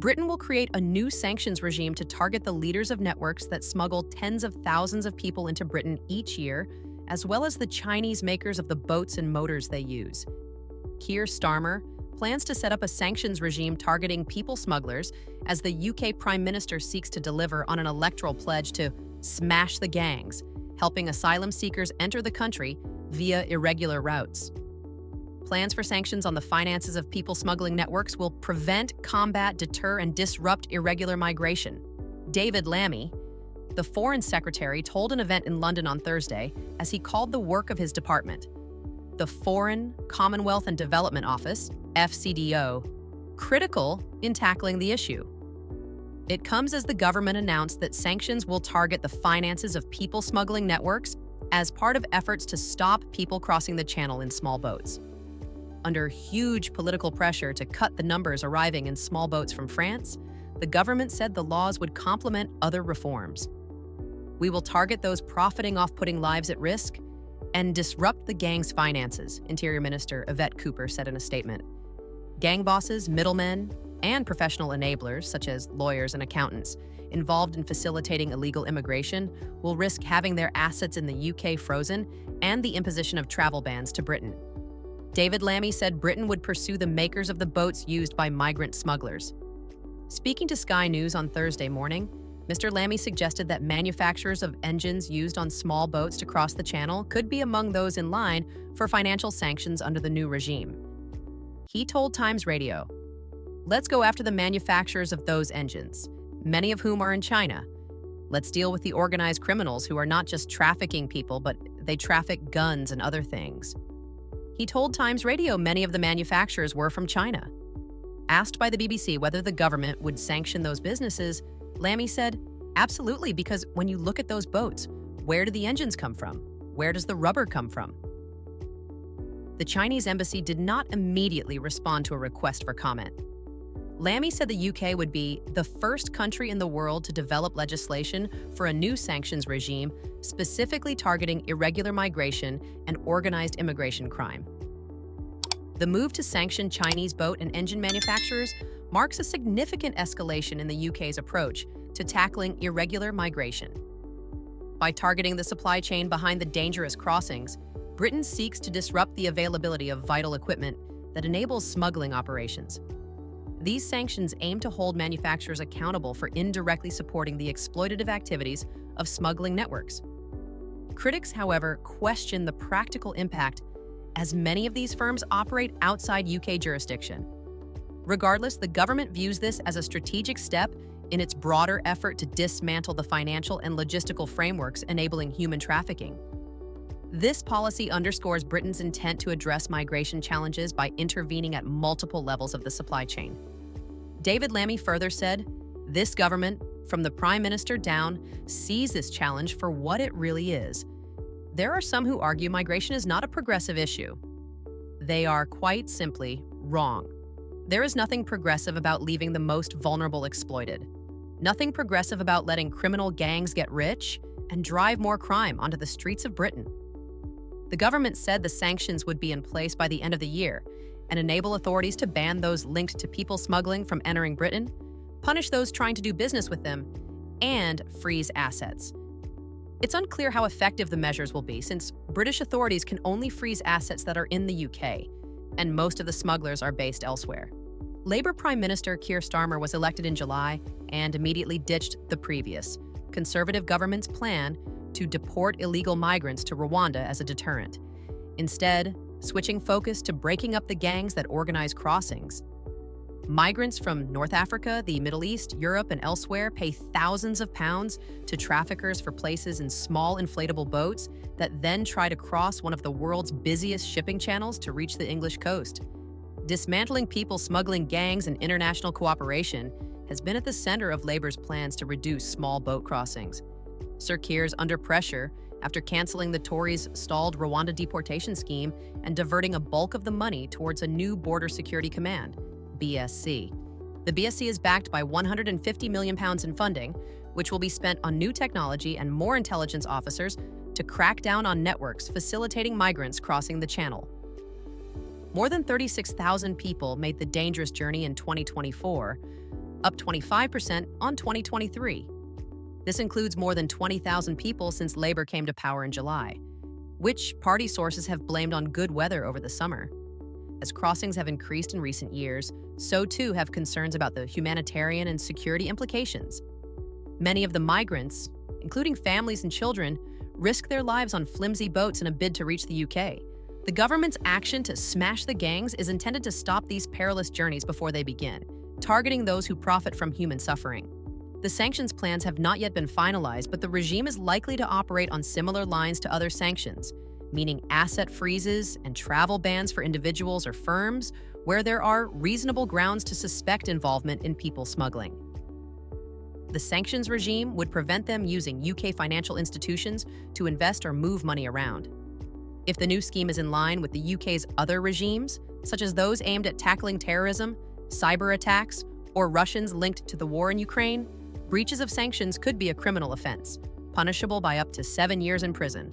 Britain will create a new sanctions regime to target the leaders of networks that smuggle tens of thousands of people into Britain each year, as well as the Chinese makers of the boats and motors they use. Keir Starmer plans to set up a sanctions regime targeting people smugglers as the UK Prime Minister seeks to deliver on an electoral pledge to smash the gangs, helping asylum seekers enter the country via irregular routes. Plans for sanctions on the finances of people smuggling networks will prevent, combat, deter, and disrupt irregular migration. David Lammy, the Foreign Secretary, told an event in London on Thursday as he called the work of his department, the Foreign, Commonwealth and Development Office, FCDO, critical in tackling the issue. It comes as the government announced that sanctions will target the finances of people smuggling networks as part of efforts to stop people crossing the channel in small boats. Under huge political pressure to cut the numbers arriving in small boats from France, the government said the laws would complement other reforms. We will target those profiting off putting lives at risk and disrupt the gang's finances, Interior Minister Yvette Cooper said in a statement. Gang bosses, middlemen, and professional enablers, such as lawyers and accountants, involved in facilitating illegal immigration will risk having their assets in the UK frozen and the imposition of travel bans to Britain. David Lammy said Britain would pursue the makers of the boats used by migrant smugglers. Speaking to Sky News on Thursday morning, Mr. Lammy suggested that manufacturers of engines used on small boats to cross the channel could be among those in line for financial sanctions under the new regime. He told Times Radio, "Let's go after the manufacturers of those engines, many of whom are in China. Let's deal with the organized criminals who are not just trafficking people, but they traffic guns and other things." He told Times Radio many of the manufacturers were from China. Asked by the BBC whether the government would sanction those businesses, Lammy said, "Absolutely, because when you look at those boats, where do the engines come from? Where does the rubber come from?" The Chinese embassy did not immediately respond to a request for comment. Lammy said the UK would be the first country in the world to develop legislation for a new sanctions regime specifically targeting irregular migration and organized immigration crime. The move to sanction Chinese boat and engine manufacturers marks a significant escalation in the UK's approach to tackling irregular migration. By targeting the supply chain behind the dangerous crossings, Britain seeks to disrupt the availability of vital equipment that enables smuggling operations. These sanctions aim to hold manufacturers accountable for indirectly supporting the exploitative activities of smuggling networks. Critics, however, question the practical impact, as many of these firms operate outside UK jurisdiction. Regardless, the government views this as a strategic step in its broader effort to dismantle the financial and logistical frameworks enabling human trafficking. This policy underscores Britain's intent to address migration challenges by intervening at multiple levels of the supply chain. David Lammy further said, "This government, from the Prime Minister down, sees this challenge for what it really is. There are some who argue migration is not a progressive issue. They are quite simply wrong. There is nothing progressive about leaving the most vulnerable exploited. Nothing progressive about letting criminal gangs get rich and drive more crime onto the streets of Britain." The government said the sanctions would be in place by the end of the year and enable authorities to ban those linked to people smuggling from entering Britain, punish those trying to do business with them, and freeze assets. It's unclear how effective the measures will be, since British authorities can only freeze assets that are in the UK, and most of the smugglers are based elsewhere. Labour Prime Minister Keir Starmer was elected in July and immediately ditched the previous Conservative government's plan to deport illegal migrants to Rwanda as a deterrent, instead switching focus to breaking up the gangs that organize crossings. Migrants from North Africa, the Middle East, Europe, and elsewhere pay thousands of pounds to traffickers for places in small inflatable boats that then try to cross one of the world's busiest shipping channels to reach the English coast. Dismantling people smuggling gangs and international cooperation has been at the center of Labour's plans to reduce small boat crossings. Sir Keir's under pressure after canceling the Tories' stalled Rwanda deportation scheme and diverting a bulk of the money towards a new Border Security Command, BSC. The BSC is backed by £150 million in funding, which will be spent on new technology and more intelligence officers to crack down on networks facilitating migrants crossing the channel. More than 36,000 people made the dangerous journey in 2024, up 25% on 2023. This includes more than 20,000 people since Labor came to power in July, which party sources have blamed on good weather over the summer. As crossings have increased in recent years, so too have concerns about the humanitarian and security implications. Many of the migrants, including families and children, risk their lives on flimsy boats in a bid to reach the UK. The government's action to smash the gangs is intended to stop these perilous journeys before they begin, targeting those who profit from human suffering. The sanctions plans have not yet been finalized, but the regime is likely to operate on similar lines to other sanctions, meaning asset freezes and travel bans for individuals or firms where there are reasonable grounds to suspect involvement in people smuggling. The sanctions regime would prevent them using UK financial institutions to invest or move money around. If the new scheme is in line with the UK's other regimes, such as those aimed at tackling terrorism, cyber attacks, or Russians linked to the war in Ukraine, breaches of sanctions could be a criminal offense, punishable by up to 7 years in prison.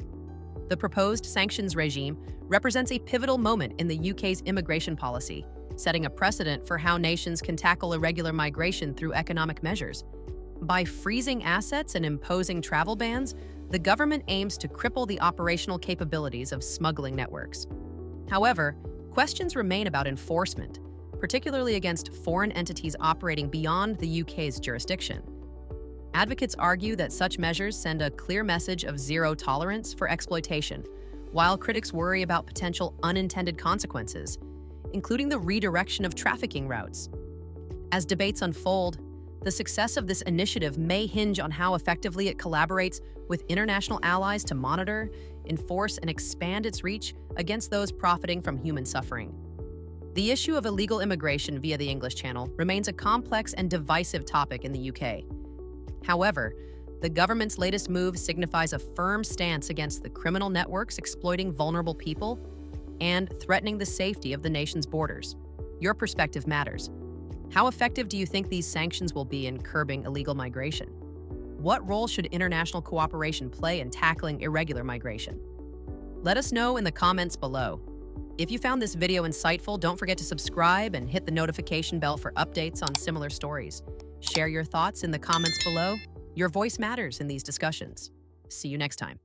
The proposed sanctions regime represents a pivotal moment in the UK's immigration policy, setting a precedent for how nations can tackle irregular migration through economic measures. By freezing assets and imposing travel bans, the government aims to cripple the operational capabilities of smuggling networks. However, questions remain about enforcement, particularly against foreign entities operating beyond the UK's jurisdiction. Advocates argue that such measures send a clear message of zero tolerance for exploitation, while critics worry about potential unintended consequences, including the redirection of trafficking routes. As debates unfold, the success of this initiative may hinge on how effectively it collaborates with international allies to monitor, enforce, and expand its reach against those profiting from human suffering. The issue of illegal immigration via the English Channel remains a complex and divisive topic in the UK. However, the government's latest move signifies a firm stance against the criminal networks exploiting vulnerable people and threatening the safety of the nation's borders. Your perspective matters. How effective do you think these sanctions will be in curbing illegal migration? What role should international cooperation play in tackling irregular migration? Let us know in the comments below. If you found this video insightful, don't forget to subscribe and hit the notification bell for updates on similar stories. Share your thoughts in the comments below. Your voice matters in these discussions. See you next time.